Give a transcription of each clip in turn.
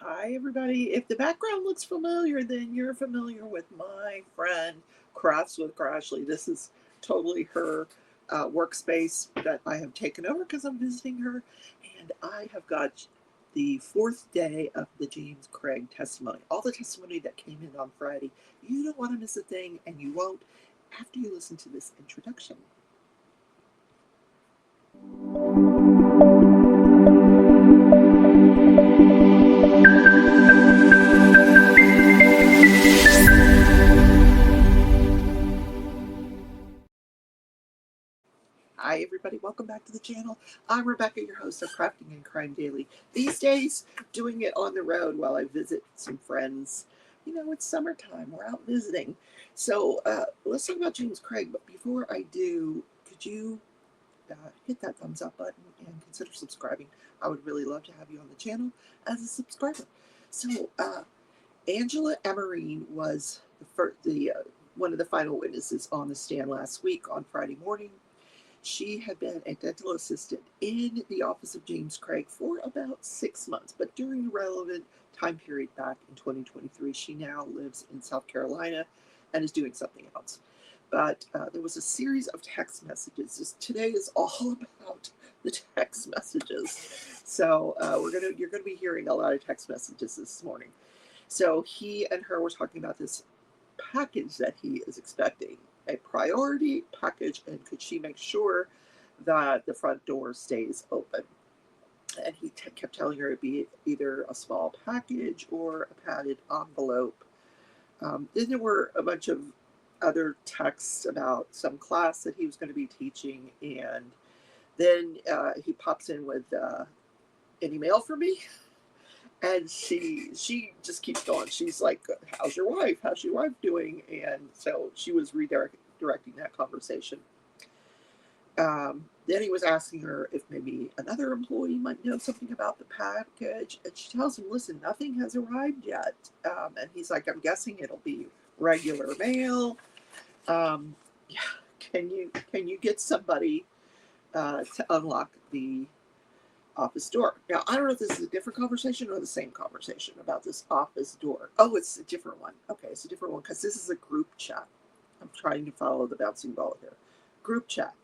Hi, everybody. If the background looks familiar, then you're familiar with my friend Crafts with Crashly. This is totally her workspace that I have taken over because I'm visiting her. And I have got the fourth day of the James Craig testimony. All the testimony that came in on Friday. You don't want to miss a thing, and you won't after you listen to this introduction. Hi, everybody. Welcome back to the channel. I'm Rebecca, your host of Crafting and Crime Daily. These days, doing it on the road while I visit some friends. You know, it's summertime. We're out visiting. So let's talk about James Craig. But before I do, could you hit that thumbs up button and consider subscribing? I would really love to have you on the channel as a subscriber. So Angela Emerine was one of the final witnesses on the stand last week on Friday morning. She had been a dental assistant in the office of James Craig for about 6 months, but during the relevant time period back in 2023, she now lives in South Carolina and is doing something else. But there was a series of text messages. Today is all about the text messages. So you're gonna be hearing a lot of text messages this morning. So he and her were talking about this package that he is expecting, a priority package, and could she make sure that the front door stays open? And he kept telling her it'd be either a small package or a padded envelope. Then there were a bunch of other texts about some class that he was going to be teaching, and then he pops in with any mail for me, and she just keeps going. She's like, "How's your wife? How's your wife doing?" And so she was redirecting that conversation. Then he was asking her if maybe another employee might know something about the package, and she tells him, "Listen, nothing has arrived yet." And he's like, "I'm guessing it'll be regular mail." Yeah, can you get somebody to unlock the office door? Now, I don't know if this is a different conversation or the same conversation about this office door. Oh, it's a different one. Okay, it's a different one because this is a group chat. I'm trying to follow the bouncing ball here. Group chat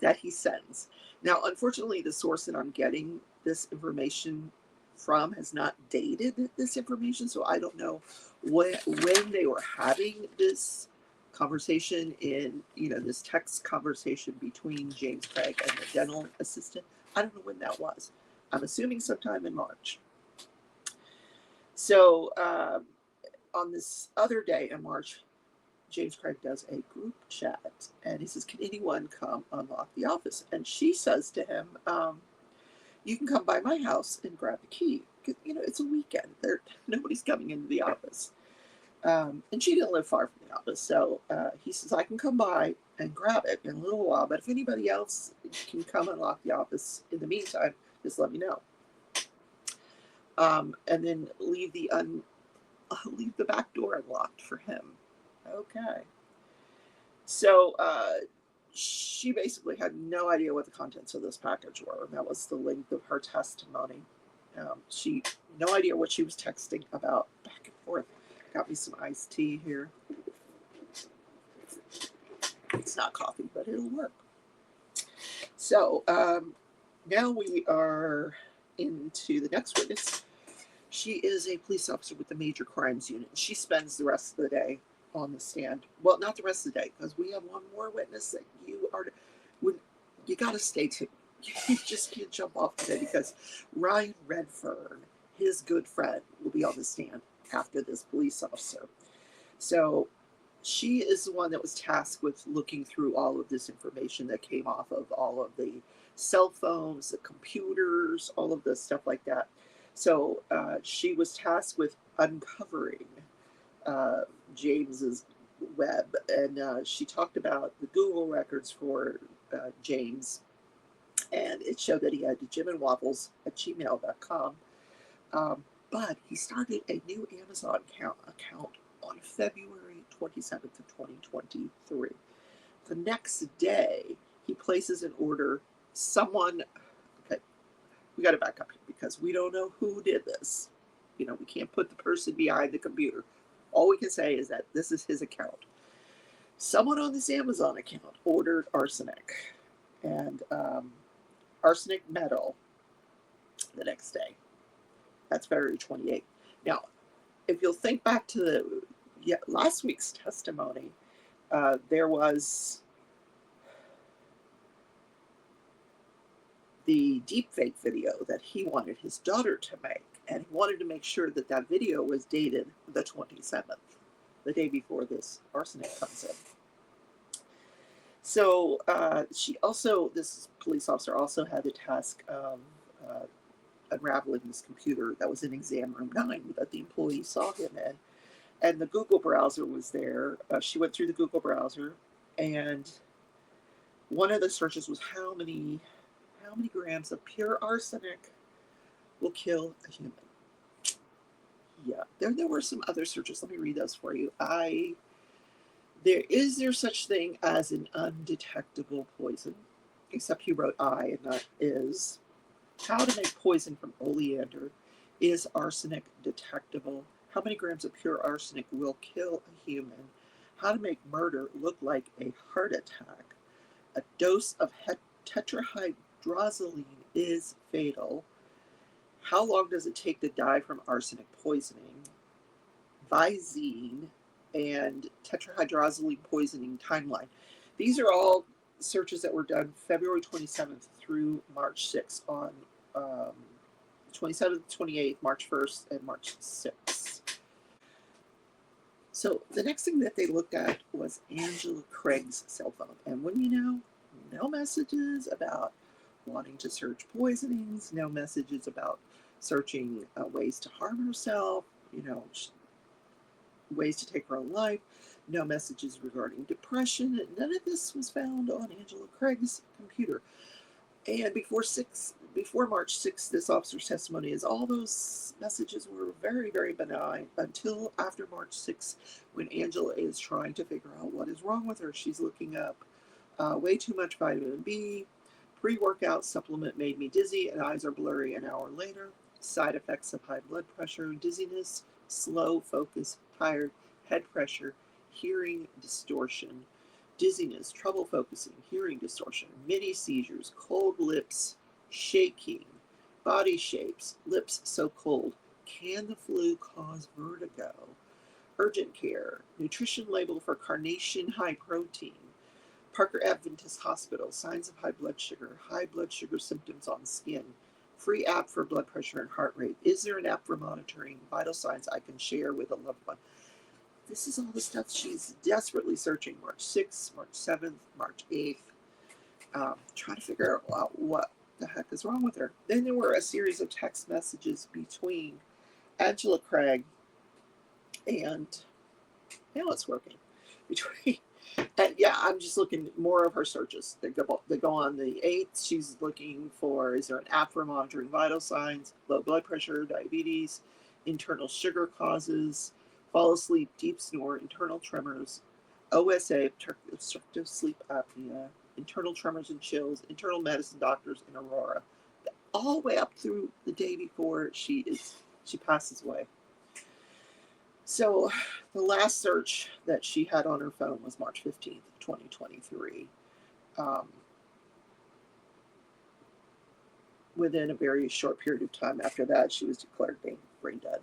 that he sends. Now, unfortunately, the source that I'm getting this information from has not dated this information, so I don't know when they were having this conversation in, this text conversation between James Craig and the dental assistant. I don't know when that was. I'm assuming sometime in March. So on this other day in March, James Craig does a group chat, and he says, "Can anyone come unlock the office?" And she says to him, "You can come by my house and grab the key. It's a weekend. Nobody's coming into the office." And she didn't live far from the office, so he says, "I can come by and grab it in a little while, but if anybody else can come unlock the office in the meantime, just let me know. And then leave the back door unlocked for him." Okay. So she basically had no idea what the contents of this package were. That was the length of her testimony. She no idea what she was texting about back and forth. Got me some iced tea here. It's not coffee, but it'll work. So now we are into the next witness. She is a police officer with the Major Crimes Unit. She spends the rest of the day on the stand. Well, not the rest of the day, because we have one more witness that you got to stay tuned. You just can't jump off today because Ryan Redfern, his good friend, will be on the stand after this police officer. So she is the one that was tasked with looking through all of this information that came off of all of the cell phones, the computers, all of this stuff like that. So she was tasked with uncovering James's web, and she talked about the Google records for James, and it showed that he had jimandwaffles@gmail.com. But he started a new Amazon account on February 27th of 2023. The next day, he places an order. Okay, we got to back up here because we don't know who did this. You know, we can't put the person behind the computer. All we can say is that this is his account. Someone on this Amazon account ordered arsenic and arsenic metal the next day. That's February 28th. Now, if you'll think back to last week's testimony, there was the deepfake video that he wanted his daughter to make, and he wanted to make sure that that video was dated the 27th, the day before this arsenic comes in. So this police officer also had the task of unraveling this computer that was in exam room 9 that the employee saw him in. And the Google browser was there. She went through the Google browser, and one of the searches was how many grams of pure arsenic will kill a human. Yeah, there were some other searches. Let me read those for you. Is there such thing as an undetectable poison? Except he wrote I, and not is. How to make poison from oleander. Is arsenic detectable? How many grams of pure arsenic will kill a human? How to make murder look like a heart attack. A dose of tetrahydrozoline is fatal. How long does it take to die from arsenic poisoning? Visine and tetrahydrozoline poisoning timeline. These are all searches that were done February 27th through March 6th on 27th, 28th, March 1st, and March 6th. So the next thing that they looked at was Angela Craig's cell phone. And when you know, no messages about wanting to search poisonings, no messages about searching ways to harm herself, ways to take her own life, no messages regarding depression. None of this was found on Angela Craig's computer. And before March 6th, this officer's testimony is all those messages were very, very benign until after March 6th, when Angela is trying to figure out what is wrong with her. She's looking up way too much vitamin B, pre-workout supplement made me dizzy and eyes are blurry an hour later, side effects of high blood pressure, dizziness, slow focus, tired, head pressure, hearing distortion, dizziness, trouble focusing, hearing distortion, mini seizures, cold lips, shaking, body shapes, lips so cold. Can the flu cause vertigo? Urgent care, nutrition label for carnation high protein, Parker Adventist Hospital, signs of high blood sugar symptoms on skin, free app for blood pressure and heart rate. Is there an app for monitoring vital signs I can share with a loved one? This is all the stuff she's desperately searching. March 6th, March 7th, March 8th. Trying to figure out what the heck is wrong with her. Then there were a series of text messages between Angela Craig and, now it's working, I'm just looking more of her searches that go on the 8th. She's looking for, is there an app for monitoring vital signs, low blood pressure, diabetes, internal sugar causes, fall asleep, deep snore, internal tremors, OSA, obstructive sleep apnea, internal tremors and chills, internal medicine doctors in Aurora, all the way up through the day before she passes away. So the last search that she had on her phone was March 15th, 2023. Within a very short period of time after that, she was declared brain dead.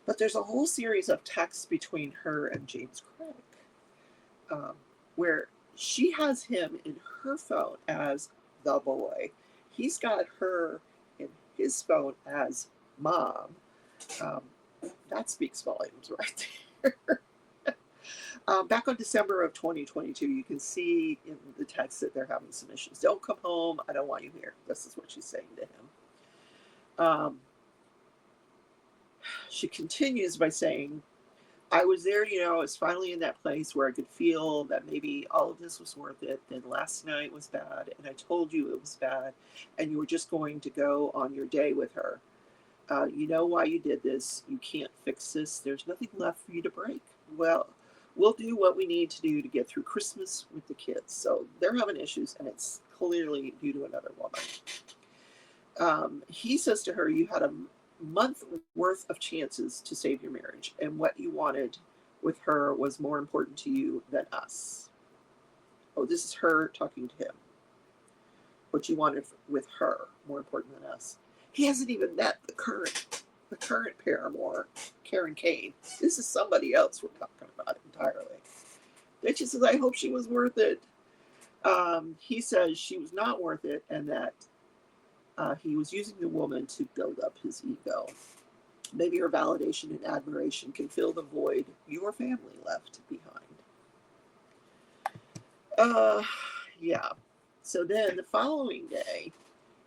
But there's a whole series of texts between her and James Craig, where she has him in her phone as the boy. He's got her in his phone as mom. That speaks volumes right there. Back on December of 2022, you can see in the text that they're having some issues. Don't come home. I don't want you here. This is what she's saying to him. She continues by saying, I was there, I was finally in that place where I could feel that maybe all of this was worth it. Then last night was bad, and I told you it was bad, and you were just going to go on your day with her. You know why you did this. You can't fix this. There's nothing left for you to break. Well, we'll do what we need to do to get through Christmas with the kids. So they're having issues, and it's clearly due to another woman. He says to her, you had month worth of chances to save your marriage, and what you wanted with her was more important to you than us. Oh, this is her talking to him. What you wanted with her more important than us. He hasn't even met the current paramour, Karen Kane. This is somebody else we're talking about entirely. Then she says, I hope she was worth it. He says she was not worth it, and that he was using the woman to build up his ego. Maybe her validation and admiration can fill the void your family left behind. Yeah. So then the following day,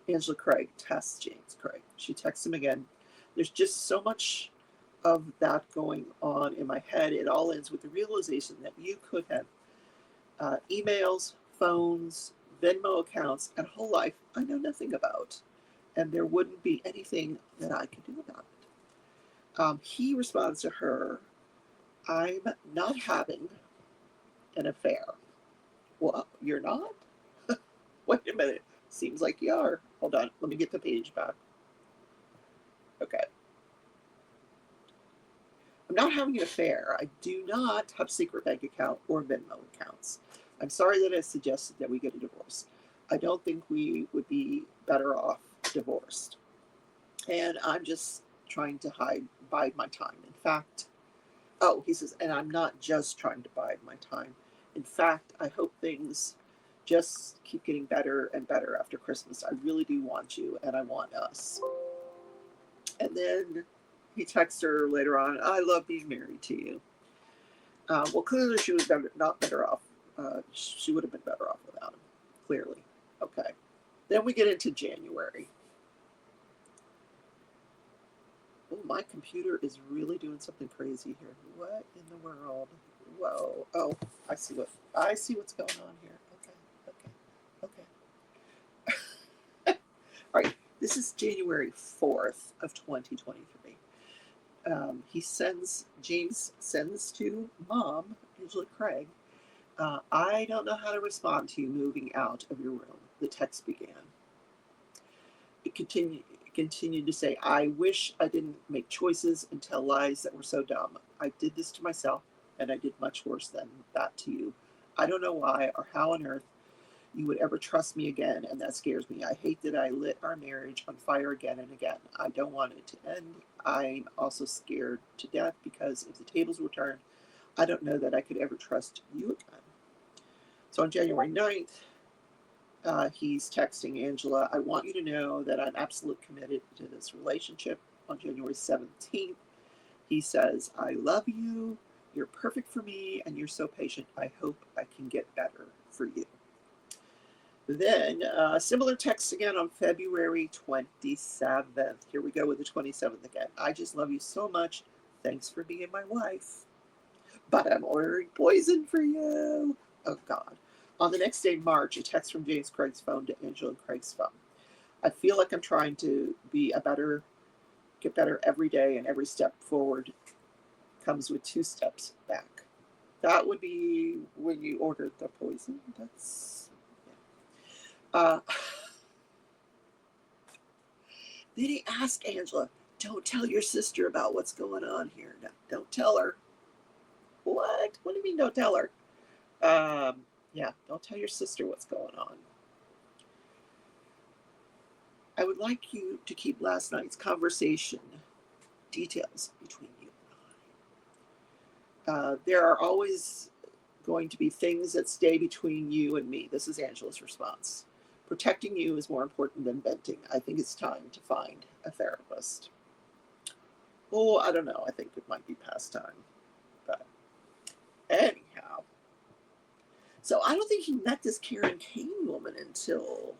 Angela Craig tests James Craig. She texts him again. There's just so much of that going on in my head. It all ends with the realization that you could have emails, phones, Venmo accounts, and a whole life I know nothing about. And there wouldn't be anything that I could do about it. He responds to her, I'm not having an affair. Well, you're not? Wait a minute. Seems like you are. Hold on. Let me get the page back. Okay. I'm not having an affair. I do not have secret bank account or Venmo accounts. I'm sorry that I suggested that we get a divorce. I don't think we would be better off divorced. And I'm just trying to bide my time. In fact, he says, and I'm not just trying to bide my time. In fact, I hope things just keep getting better and better after Christmas. I really do want you, and I want us. And then he texts her later on, I love being married to you. Well, clearly she was not better off. She would have been better off without him, clearly. Okay. Then we get into January. Oh, my computer is really doing something crazy here. What in the world? Whoa. Oh, I see what's going on here. Okay. All right. This is January 4th of 2023. James sends to Mom, Angela Craig, I don't know how to respond to you moving out of your room. The text began. It continued to say, I wish I didn't make choices and tell lies that were so dumb. I did this to myself, and I did much worse than that to you. I don't know why or how on earth you would ever trust me again, and that scares me. I hate that I lit our marriage on fire again and again. I don't want it to end. I'm also scared to death because if the tables were turned, I don't know that I could ever trust you again. So on January 9th, he's texting Angela, I want you to know that I'm absolutely committed to this relationship. On January 17th, he says, I love you. You're perfect for me, and you're so patient. I hope I can get better for you. Then similar text again on February 27th. Here we go with the 27th again. I just love you so much. Thanks for being my wife. But I'm ordering poison for you. Oh, God. On the next day, March, a text from James Craig's phone to Angela Craig's phone. I feel like I'm trying to get better every day, and every step forward comes with 2 steps back. That would be when you ordered the poison. Then he asked Angela, don't tell your sister about what's going on here. No, don't tell her. What? What do you mean don't tell her? Yeah, don't tell your sister what's going on. I would like you to keep last night's conversation details between you and I. There are always going to be things that stay between you and me. This is Angela's response. Protecting you is more important than venting. I think it's time to find a therapist. Oh, I don't know. I think it might be past time. But anyhow. So I don't think he met this Karen Kane woman until,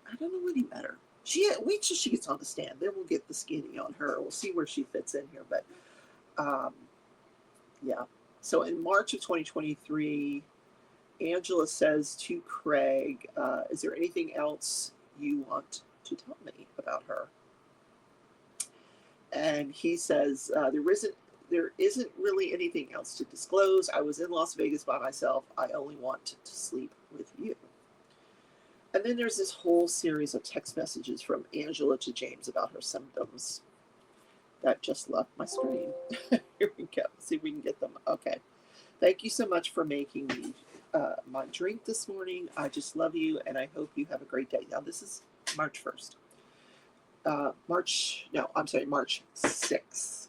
I don't know when he met her. Wait till she gets on the stand. Then we'll get the skinny on her. We'll see where she fits in here. But yeah. So in March of 2023, Angela says to Craig, is there anything else you want to tell me about her? And he says, there isn't really anything else to disclose. I was in Las Vegas by myself. I only want to sleep with you. And then there's this whole series of text messages from Angela to James about her symptoms that just left my screen. Here we go. See if we can get them. Okay. Thank you so much for making me my drink this morning. I just love you, and I hope you have a great day. Now, this is March 1st. March 6th.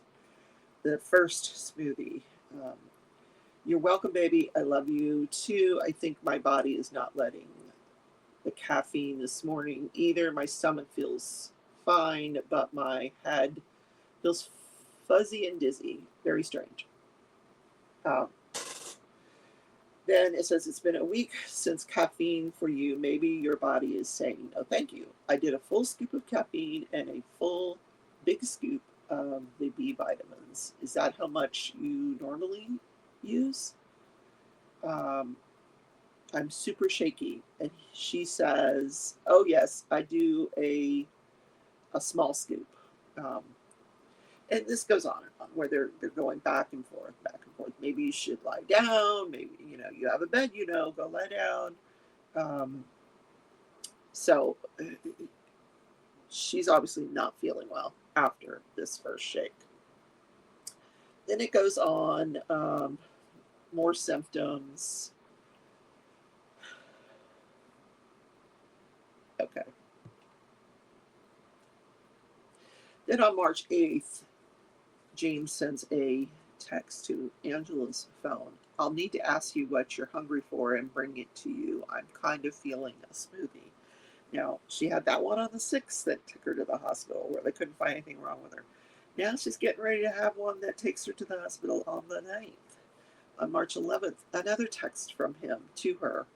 The first smoothie. You're welcome, baby. I love you too. I think my body is not letting the caffeine this morning either. My stomach feels fine, but my head feels fuzzy and dizzy. Very strange. Then it says, it's been a week since caffeine for you. Maybe your body is saying no thank you. I did a full scoop of caffeine and a full big scoop of the B vitamins. Is that how much you normally use? I'm super shaky. And she says, oh yes, I do a small scoop. And this goes on and on, where they're going back and forth. Maybe you should lie down. Maybe, you have a bed, go lie down. So she's obviously not feeling well after this first shake. Then it goes on, more symptoms. Okay. Then on March 8th, James sends a text to Angela's phone. I'll need to ask you what you're hungry for and bring it to you. I'm kind of feeling a smoothie. Now, she had that one on the 6th that took her to the hospital where they couldn't find anything wrong with her. Now she's getting ready to have one that takes her to the hospital on the 9th. On March 11th, another text from him to her.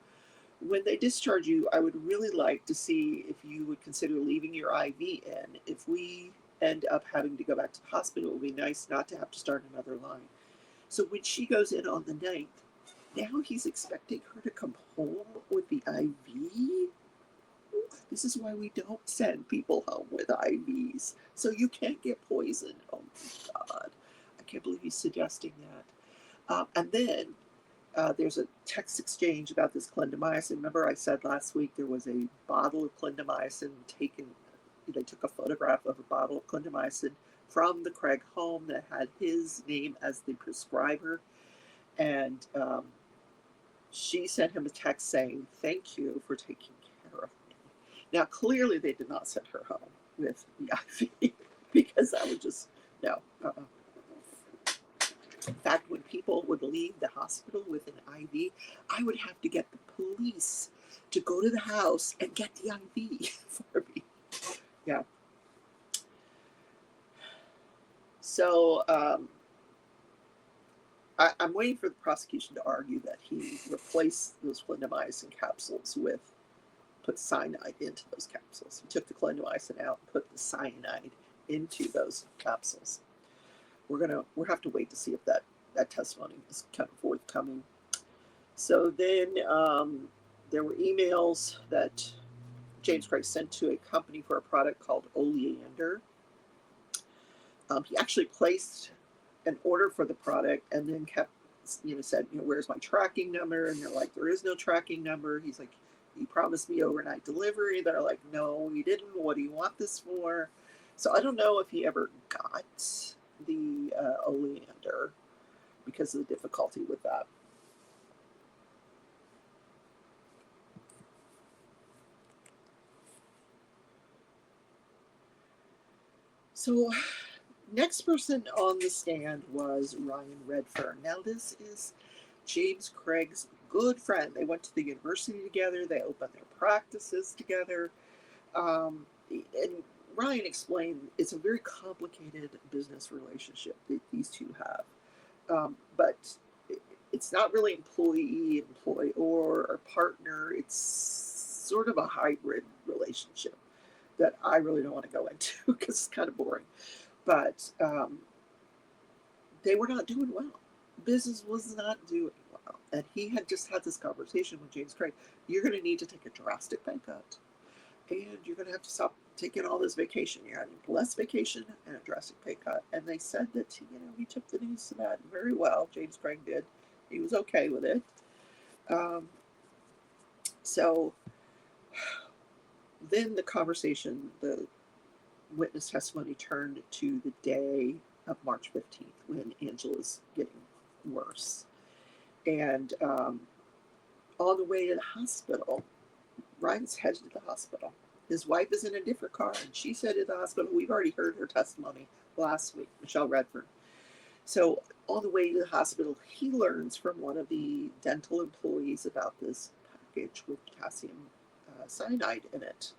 When they discharge you, I would really like to see if you would consider leaving your IV in. If we end up having to go back to the hospital, it would be nice not to have to start another line. So when she goes in on the 9th, now he's expecting her to come home with the IV. This is why we don't send people home with IVs. So you can't get poisoned. Oh my God. I can't believe he's suggesting that. And then there's a text exchange about this clindamycin. Remember I said last week there was a bottle of clindamycin taken. They took a photograph of a bottle of clindamycin from the Craig home that had his name as the prescriber. And she sent him a text saying, thank you for taking care of me. Now, clearly they did not send her home with the IV because that would just, no. In fact, when people would leave the hospital with an IV, I would have to get the police to go to the house and get the IV for me. Yeah. So I'm waiting for the prosecution to argue that he replaced those clindamycin capsules put cyanide into those capsules. He took the clindamycin out and put the cyanide into those capsules. We'll have to wait to see if that testimony is kind of forthcoming. So then there were emails that James Craig sent to a company for a product called Oleander. He actually placed an order for the product and then said, where's my tracking number? And they're like, there is no tracking number. He's like, you promised me overnight delivery. They're like, no, you didn't. What do you want this for? So I don't know if he ever got the Oleander because of the difficulty with that. So next person on the stand was Ryan Redfern. Now this is James Craig's good friend. They went to the university together. They opened their practices together. And Ryan explained it's a very complicated business relationship that these two have. But it's not really employee, employer, or partner. It's sort of a hybrid relationship that I really don't want to go into because it's kind of boring. But they were not doing well. Business was not doing well. And he had just had this conversation with James Craig. You're going to need to take a drastic pay cut. And you're going to have to stop taking all this vacation. You're having less vacation and a drastic pay cut. And they said that, he took the news to that very well. James Craig did. He was okay with it. So then the conversation, the witness testimony turned to the day of March 15th when Angela's getting worse. And on the way to the hospital, Ryan's headed to the hospital. His wife is in a different car, and she said at the hospital, we've already heard her testimony last week, Michelle Redford. So on the way to the hospital, he learns from one of the dental employees about this package with potassium cyanide in it.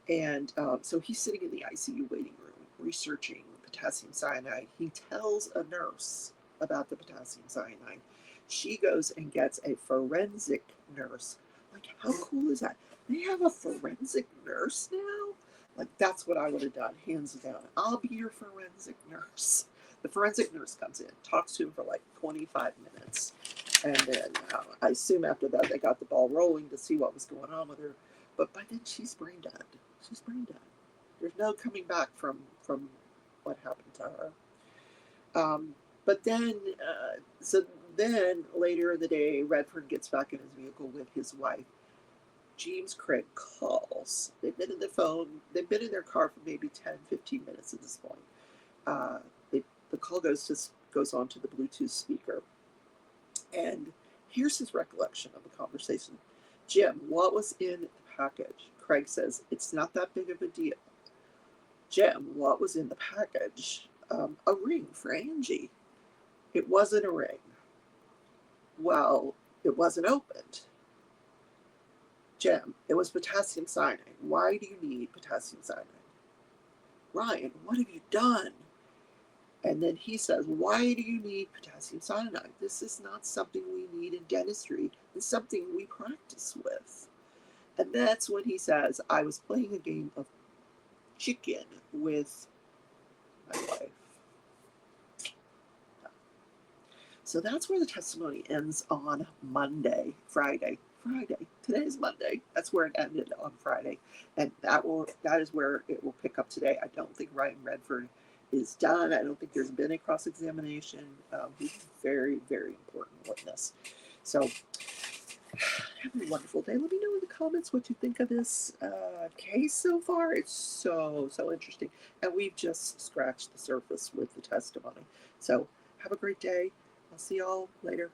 And so he's sitting in the ICU waiting room researching potassium cyanide. He tells a nurse about the potassium cyanide. She goes and gets a forensic nurse. Like, how cool is that? They have a forensic nurse now? Like, that's what I would have done, hands down. I'll be your forensic nurse. The forensic nurse comes in, talks to him for like 25 minutes. And then I assume after that they got the ball rolling to see what was going on with her. But by then she's brain dead. She's brain dead. There's no coming back from what happened to her. But then, so then later in the day, Redford gets back in his vehicle with his wife. James Craig calls. They've been in the phone. They've been in their car for maybe 10, 15 minutes at this point. The call goes on to the Bluetooth speaker. And here's his recollection of the conversation. Jim, what was in the package? Craig says, it's not that big of a deal. Jim, what was in the package? A ring for Angie. It wasn't a ring. Well, it wasn't opened. Jim, it was potassium cyanide. Why do you need potassium cyanide? Ryan, what have you done? And then he says, why do you need potassium cyanide? This is not something we need in dentistry. It's something we practice with. And that's when he says, I was playing a game of chicken with my wife. So that's where the testimony ends on Friday. Today's Monday. That's where it ended on Friday. And that is where it will pick up today. I don't think Ryan Redford is done. I don't think there's been a cross-examination. He's a very, very important witness. So have a wonderful day. Let me know in the comments what you think of this case so far. It's so interesting. And we've just scratched the surface with the testimony. So have a great day. I'll see y'all later.